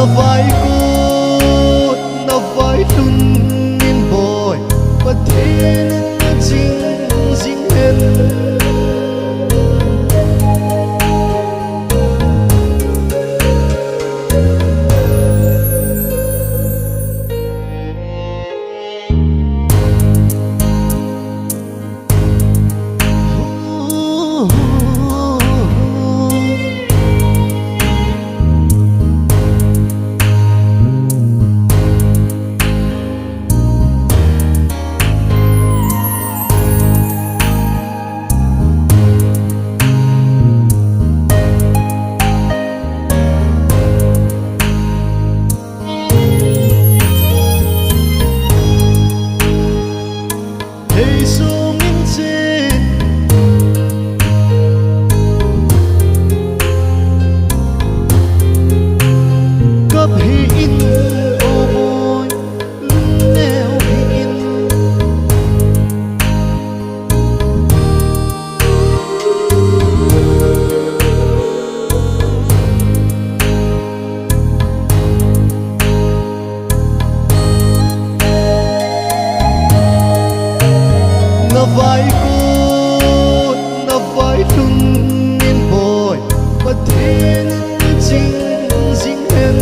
vai cốt na vai lun in boy but thiên na jing jing hen hey sung in trên cấp hi in ô bôi neo hi in na vai cốt na vai lun in boy but thiên na jing jing hen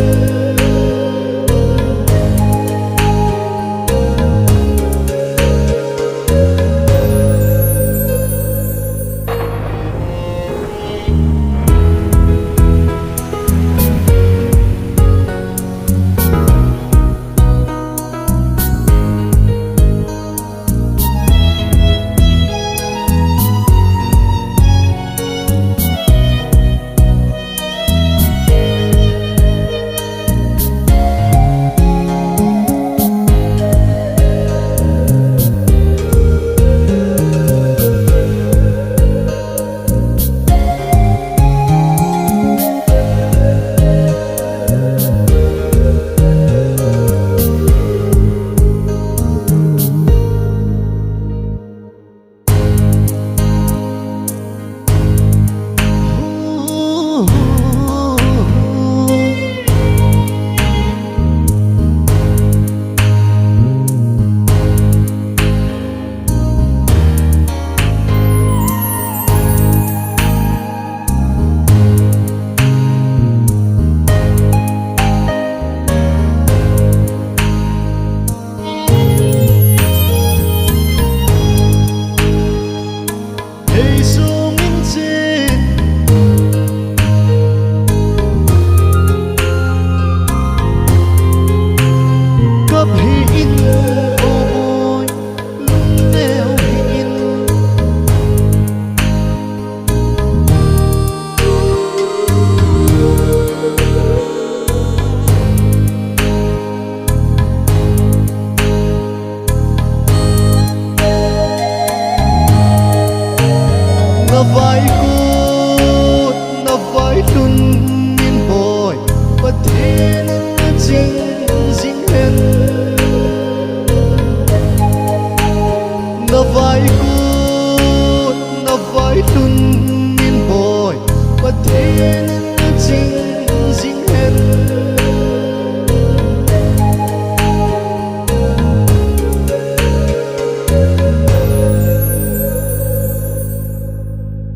hey sung in trên cấp hi in ô bôi neo hi in na vai cốt na vai lun in boy but thiên na jing jing hen na vai cốt na vai lun in boy but thiên